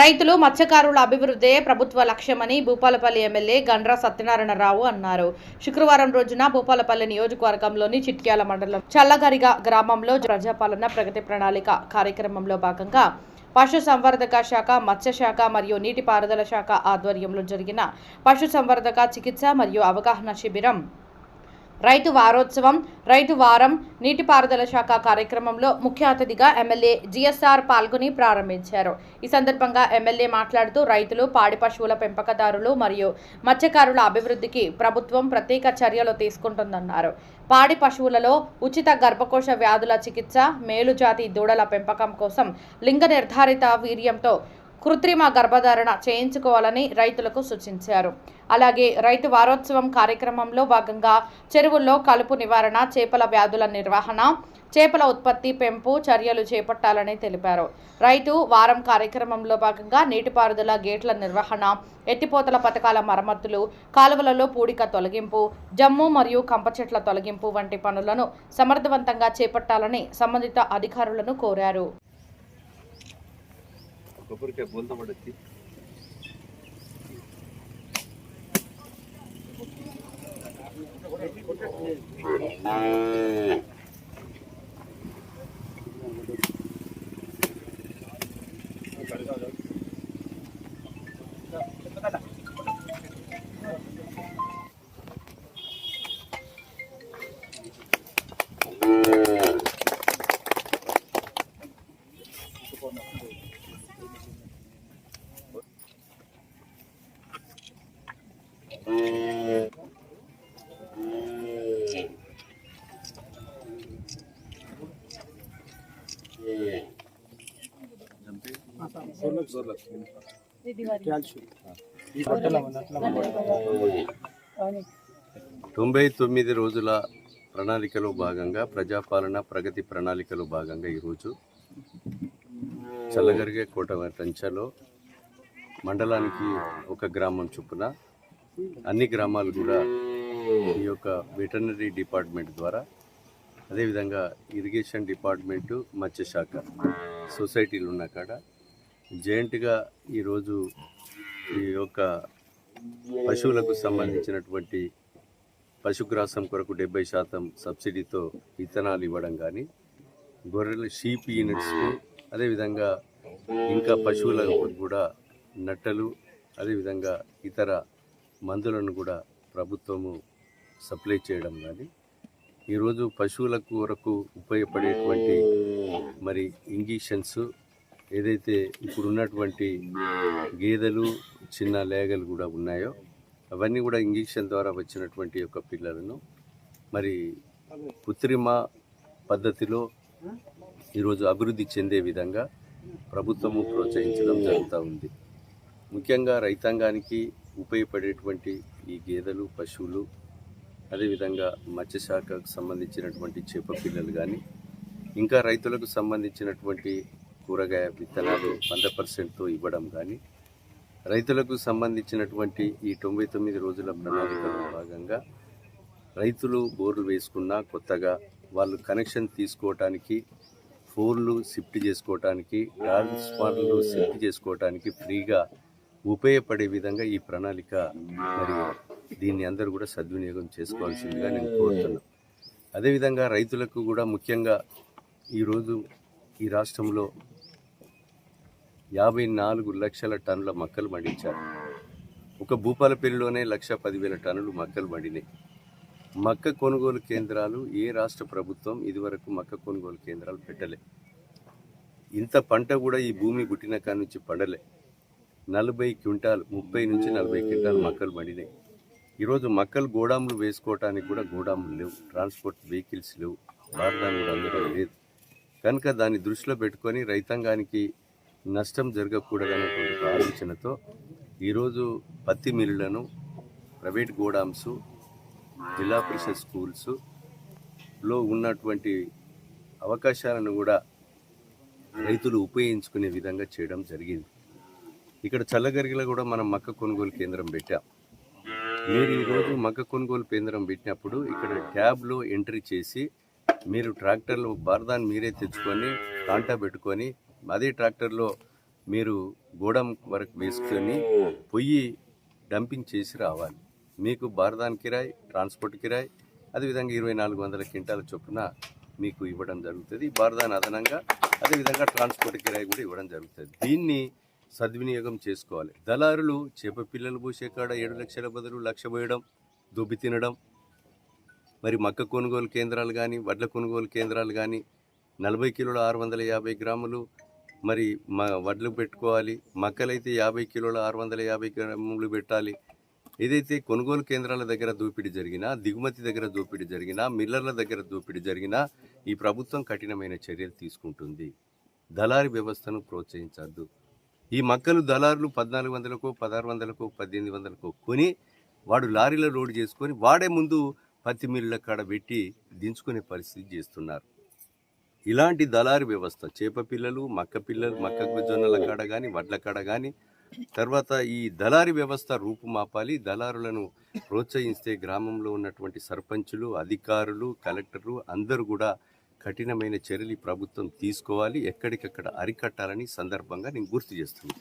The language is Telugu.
రైతులు మత్స్యకారుల అభివృద్ధే ప్రభుత్వ లక్ష్యమని భూపాలపల్లి ఎమ్మెల్యే గండ్ర సత్యనారాయణరావు అన్నారు. శుక్రవారం రోజున భూపాలపల్లి నియోజకవర్గంలోని చిట్యాల మండలం చల్లగరిగ గ్రామంలో ప్రజాపాలన ప్రగతి ప్రణాళిక కార్యక్రమంలో భాగంగా పశుసంవర్ధక శాఖ, మత్స్యశాఖ మరియు నీటిపారుదల శాఖ ఆధ్వర్యంలో జరిగిన పశుసంవర్ధక చికిత్స మరియు అవగాహన శిబిరం, రైతు వారోత్సవం, రైతు వారం, నీటిపారుదల శాఖ కార్యక్రమంలో ముఖ్య అతిథిగా ఎమ్మెల్యే జిఎస్ఆర్ పాల్గొని ప్రారంభించారు. ఈ సందర్భంగా ఎమ్మెల్యే మాట్లాడుతూ రైతులు, పాడి పశువుల పెంపకదారులు మరియు మత్స్యకారుల అభివృద్ధికి ప్రభుత్వం ప్రత్యేక చర్యలు తీసుకుంటుందన్నారు. పాడి పశువులలో ఉచిత గర్భకోశ వ్యాధుల చికిత్స, మేలుజాతి దూడల పెంపకం కోసం లింగ నిర్ధారిత వీర్యంతో కృత్రిమ గర్భధారణ చేయించుకోవాలని రైతులకు సూచించారు. అలాగే రైతు వారోత్సవం కార్యక్రమంలో భాగంగా చెరువుల్లో కలుపు నివారణ, చేపల వ్యాధుల నిర్వహణ, చేపల ఉత్పత్తి పెంపు చర్యలు చేపట్టాలని తెలిపారు. రైతు వారం కార్యక్రమంలో భాగంగా నీటిపారుదల గేట్ల నిర్వహణ, ఎత్తిపోతల పథకాల మరమ్మతులు, కాలువలలో పూడిక తొలగింపు, జమ్ము మరియు కంప చెట్ల తొలగింపు వంటి పనులను సమర్థవంతంగా చేపట్టాలని సంబంధిత అధికారులను కోరారు. కొబ్బరికాయ బోల్తా పడచ్చి తొంభై 99 రోజుల ప్రణాళికలో భాగంగా ప్రజాపాలన ప్రగతి ప్రణాళికలో భాగంగా ఈరోజు చల్లగరిగే కోటంచలో మండలానికి ఒక గ్రామం చొప్పున అన్ని గ్రామాలు కూడా ఈ యొక్క వెటర్నరీ డిపార్ట్మెంట్ ద్వారా, అదేవిధంగా ఇరిగేషన్ డిపార్ట్మెంటు, మత్స్యశాఖ సొసైటీలు ఉన్న కాడ జాయింట్గా ఈరోజు ఈ యొక్క పశువులకు సంబంధించినటువంటి పశుగ్రాసం కొరకు 70% సబ్సిడీతో విత్తనాలు ఇవ్వడం కానీ, గొర్రెల షీప్ యూనిట్స్కు, అదేవిధంగా ఇంకా పశువులకు కూడా నట్టలు, అదేవిధంగా ఇతర మందులను కూడా ప్రభుత్వము సప్లై చేయడం కానీ, ఈరోజు పశువులకు వరకు ఉపయోగపడేటువంటి మరి ఇంజెక్షన్స్ ఏదైతే ఇప్పుడు ఉన్నటువంటి గేదెలు, చిన్న లేగలు కూడా ఉన్నాయో అవన్నీ కూడా ఇంజెక్షన్ ద్వారా వచ్చినటువంటి యొక్క పిల్లలను మరి కృత్రిమ పద్ధతిలో ఈరోజు అభివృద్ధి చెందే విధంగా ప్రభుత్వము ప్రోత్సహించడం జరుగుతూ ఉంది. ముఖ్యంగా రైతాంగానికి ఉపయోగపడేటువంటి ఈ గేదెలు, పశువులు, అదేవిధంగా మత్స్యశాఖకు సంబంధించినటువంటి చేప పిల్లలు కానీ, ఇంకా రైతులకు సంబంధించినటువంటి కూరగాయ విత్తనాలు 100%తో ఇవ్వడం కానీ, రైతులకు సంబంధించినటువంటి ఈ 99 రోజుల ప్రణాళికలో భాగంగా రైతులు బోర్లు వేసుకున్నా కొత్తగా వాళ్ళు కనెక్షన్ తీసుకోవటానికి, ఫోన్లు షిఫ్ట్ చేసుకోవటానికి, ట్రాన్స్ఫార్మర్లు షిఫ్ట్ చేసుకోవటానికి ఫ్రీగా ఉపయోగపడే విధంగా ఈ ప్రణాళిక మరి దీన్ని అందరూ కూడా సద్వినియోగం చేసుకోవాల్సిందిగా నేను కోరుతున్నాను. అదేవిధంగా రైతులకు కూడా ముఖ్యంగా ఈరోజు ఈ రాష్ట్రంలో 54 లక్షల టన్నుల మక్కలు పండించారు. ఒక భూపాలపల్లిలోనే 1,10,000 టన్నులు మక్కలు పండినాయి. మక్క కొనుగోలు కేంద్రాలు ఏ రాష్ట్ర ప్రభుత్వం ఇదివరకు మక్క కొనుగోలు కేంద్రాలు పెట్టలే. ఇంత పంట కూడా ఈ భూమి పుట్టిన కాడి నుంచి పండలే. 40 క్వింటాలు, 30 నుంచి 40 క్వింటాలు మక్కలు పండినాయి. ఈరోజు మక్కలు గోడాములు వేసుకోవటానికి కూడా గోడాములు లేవు, ట్రాన్స్పోర్ట్ వెహికల్స్ లేవు, బార్దాన్ కూడా అందడం లేదు. కనుక దాన్ని దృష్టిలో పెట్టుకొని రైతాంగానికి నష్టం జరగకూడదనేటువంటి ఆలోచనతో ఈరోజు పత్తి మిల్లులను, ప్రైవేట్ గోడామ్స్, జిల్లా పరిషత్ స్కూల్స్లో ఉన్నటువంటి అవకాశాలను కూడా రైతులు ఉపయోగించుకునే విధంగా చేయడం జరిగింది. ఇక్కడ చల్లగరిగిలో కూడా మనం మక్క కొనుగోలు కేంద్రం పెట్టాం. మీరు ఈరోజు మక్క కొనుగోలు కేంద్రం పెట్టినప్పుడు ఇక్కడ ట్యాబ్లో ఎంట్రీ చేసి మీరు ట్రాక్టర్లో బార్దాన్ని మీరే తెచ్చుకొని కాంటా పెట్టుకొని అదే ట్రాక్టర్లో మీరు గోడం వరకు వేసుకొని పొయ్యి డంపింగ్ చేసి రావాలి. మీకు బార్దాన్ కిరాయి, ట్రాన్స్పోర్ట్ కిరాయి, అదేవిధంగా 2400 క్వింటాల చొప్పున మీకు ఇవ్వడం జరుగుతుంది. బార్దాన్ అదనంగా అదేవిధంగా ట్రాన్స్పోర్ట్ కిరాయి కూడా ఇవ్వడం జరుగుతుంది. దీన్ని సద్వినియోగం చేసుకోవాలి. దళారులు చేప పిల్లలు పోసే కాడ 7 లక్షల బదులు 1 లక్ష పోయడం, దొబ్బి తినడం. మరి మక్క కొనుగోలు కేంద్రాలు కానీ వడ్ల కొనుగోలు కేంద్రాలు కానీ 40 కిలోల 650 గ్రాములు మరి వడ్లు పెట్టుకోవాలి. మక్కలైతే 50 కిలోల 650 గ్రాములు పెట్టాలి. ఏదైతే కొనుగోలు కేంద్రాల దగ్గర దోపిడీ జరిగినా, దిగుమతి దగ్గర దోపిడీ జరిగినా, మిల్లర్ల దగ్గర దోపిడీ జరిగినా ఈ ప్రభుత్వం కఠినమైన చర్యలు తీసుకుంటుంది. దళారీ వ్యవస్థను ప్రోత్సహించద్దు. ఈ మక్కలు దళారులు 1400కో 1600కో 1800కో కొని వాడు లారీలో లోడ్ చేసుకొని వాడే ముందు పత్తి మిల్లుల కాడ పెట్టి దించుకునే పరిస్థితి చేస్తున్నారు. ఇలాంటి దళారీ వ్యవస్థ చేప పిల్లలు, మక్క జొన్నల కాడ కానీ వడ్ల కాడ కానీ తర్వాత ఈ దళారీ వ్యవస్థ రూపుమాపాలి. దళారులను ప్రోత్సహిస్తే గ్రామంలో ఉన్నటువంటి సర్పంచులు, అధికారులు, కలెక్టర్లు అందరూ కూడా కఠినమైన చర్యలు ప్రభుత్వం తీసుకోవాలి. ఎక్కడికక్కడ అరికట్టాలని సందర్భంగా నేను గుర్తు చేస్తున్నాను.